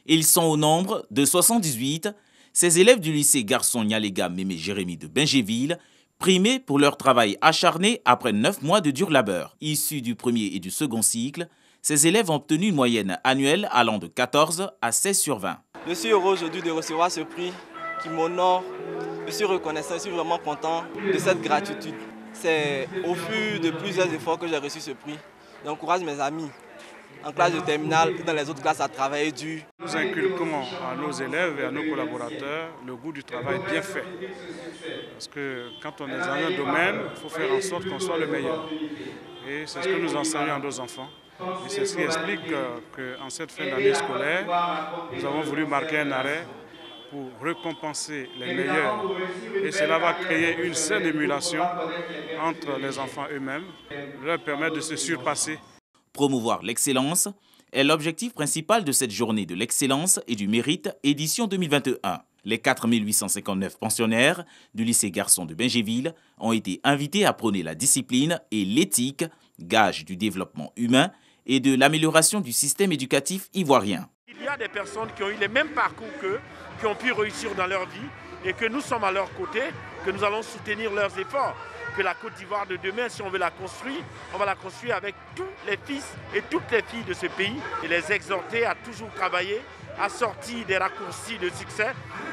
Ils sont au nombre de 78, ces élèves du lycée Garçon Nyalega Mémé Jérémy de Bingéville, primés pour leur travail acharné après 9 mois de dur labeur. Issus du premier et du second cycle, ces élèves ont obtenu une moyenne annuelle allant de 14 à 16 sur 20. Je suis heureux aujourd'hui de recevoir ce prix qui m'honore. Je suis reconnaissant, je suis vraiment content de cette gratitude. C'est au fur de plusieurs efforts que j'ai reçu ce prix. J'encourage mes amis en classe de terminale et dans les autres classes à travailler dur. Nous inculquons à nos élèves et à nos collaborateurs le goût du travail bien fait. Parce que quand on est dans un domaine, il faut faire en sorte qu'on soit le meilleur. Et c'est ce que nous enseignons à nos enfants. Et c'est ce qui explique qu'en cette fin d'année scolaire, nous avons voulu marquer un arrêt pour récompenser les meilleurs. Et cela va créer une saine émulation entre les enfants eux-mêmes, leur permettre de se surpasser. Promouvoir l'excellence est l'objectif principal de cette journée de l'excellence et du mérite édition 2021. Les 4859 pensionnaires du lycée Garçon de Bingéville ont été invités à prôner la discipline et l'éthique, gage du développement humain et de l'amélioration du système éducatif ivoirien. Il y a des personnes qui ont eu les mêmes parcours qu'eux, qui ont pu réussir dans leur vie et que nous sommes à leur côté, que nous allons soutenir leurs efforts. Que la Côte d'Ivoire de demain, si on veut la construire, on va la construire avec tous les fils et toutes les filles de ce pays et les exhorter à toujours travailler, à sortir des raccourcis de succès,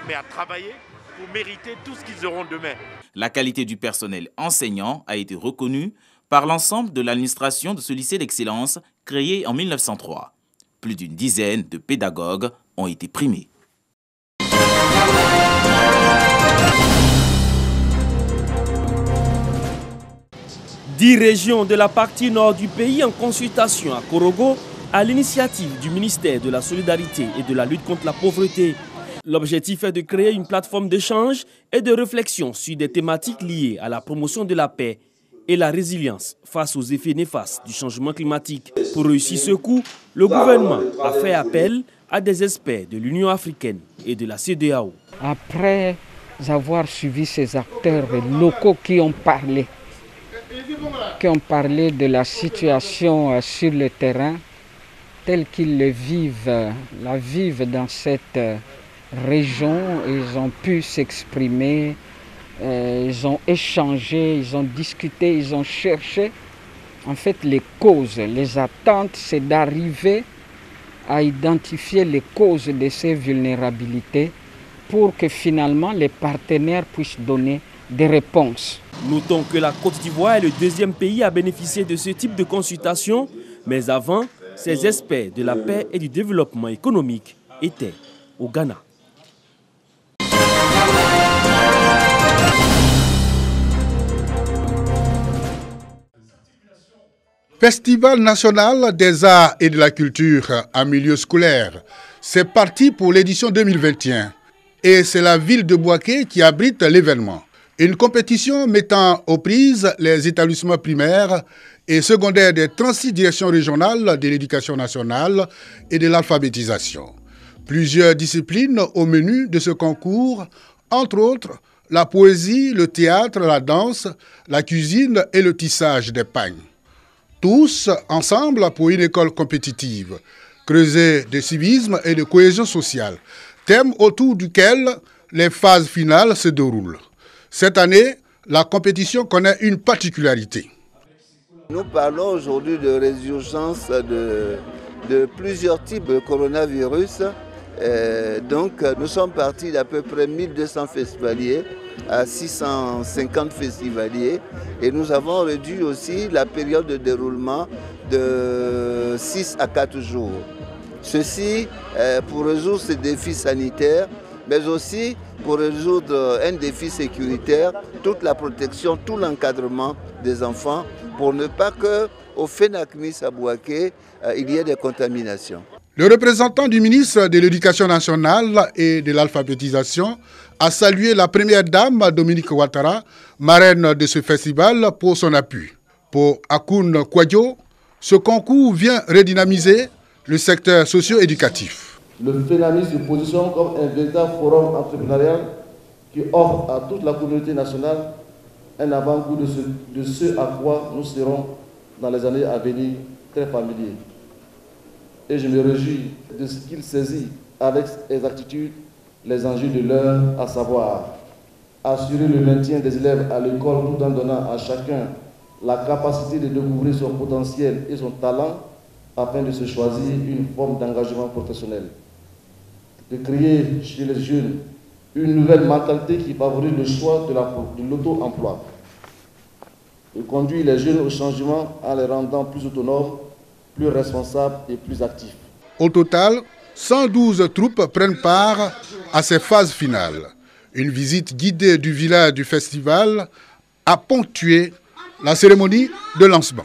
mais à travailler pour mériter tout ce qu'ils auront demain. La qualité du personnel enseignant a été reconnue par l'ensemble de l'administration de ce lycée d'excellence créé en 1903. Plus d'une dizaine de pédagogues ont été primés. 10 régions de la partie nord du pays en consultation à Korogo à l'initiative du ministère de la Solidarité et de la lutte contre la pauvreté. L'objectif est de créer une plateforme d'échange et de réflexion sur des thématiques liées à la promotion de la paix et la résilience face aux effets néfastes du changement climatique. Pour réussir ce coup, le gouvernement a fait appel à des experts de l'Union africaine et de la CEDEAO. Après avoir suivi ces acteurs locaux qui ont parlé de la situation sur le terrain, telle qu'ils la vivent dans cette région, ils ont pu s'exprimer, ils ont échangé, ils ont discuté, ils ont cherché. En fait, les causes, les attentes, c'est d'arriver à identifier les causes de ces vulnérabilités pour que finalement les partenaires puissent donner des réponses. Notons que la Côte d'Ivoire est le deuxième pays à bénéficier de ce type de consultation, mais avant, ces experts de la paix et du développement économique étaient au Ghana. Festival national des arts et de la culture en milieu scolaire. C'est parti pour l'édition 2021 et c'est la ville de Bouaké qui abrite l'événement. Une compétition mettant aux prises les établissements primaires et secondaires des 36 directions régionales de l'éducation nationale et de l'alphabétisation. Plusieurs disciplines au menu de ce concours, entre autres la poésie, le théâtre, la danse, la cuisine et le tissage des pagnes. Tous ensemble pour une école compétitive, creusée de civisme et de cohésion sociale, thème autour duquel les phases finales se déroulent. Cette année, la compétition connaît une particularité. Nous parlons aujourd'hui de résurgence de plusieurs types de coronavirus. Donc nous sommes partis d'à peu près 1200 festivaliers à 650 festivaliers et nous avons réduit aussi la période de déroulement de 6 à 4 jours. Ceci pour résoudre ces défis sanitaires, mais aussi pour résoudre un défi sécuritaire, toute la protection, tout l'encadrement des enfants pour ne pas qu'au FENACMIS à Bouaké, il y ait des contaminations. Le représentant du ministre de l'Éducation nationale et de l'alphabétisation a salué la première dame, Dominique Ouattara, marraine de ce festival, pour son appui. Pour Akoun Kouadio, ce concours vient redynamiser le secteur socio-éducatif. Le FENAMI se positionne comme un véritable forum entrepreneurial qui offre à toute la communauté nationale un avant-goût de ce à quoi nous serons dans les années à venir très familiers. Et je me réjouis de ce qu'il saisit avec exactitude les enjeux de l'heure, à savoir assurer le maintien des élèves à l'école tout en donnant à chacun la capacité de découvrir son potentiel et son talent afin de se choisir une forme d'engagement professionnel. De créer chez les jeunes une nouvelle mentalité qui favorise le choix de l'auto-emploi. De conduire les jeunes au changement en les rendant plus autonomes, plus responsables et plus actifs. Au total, 112 troupes prennent part à ces phases finales. Une visite guidée du village du festival a ponctué la cérémonie de lancement.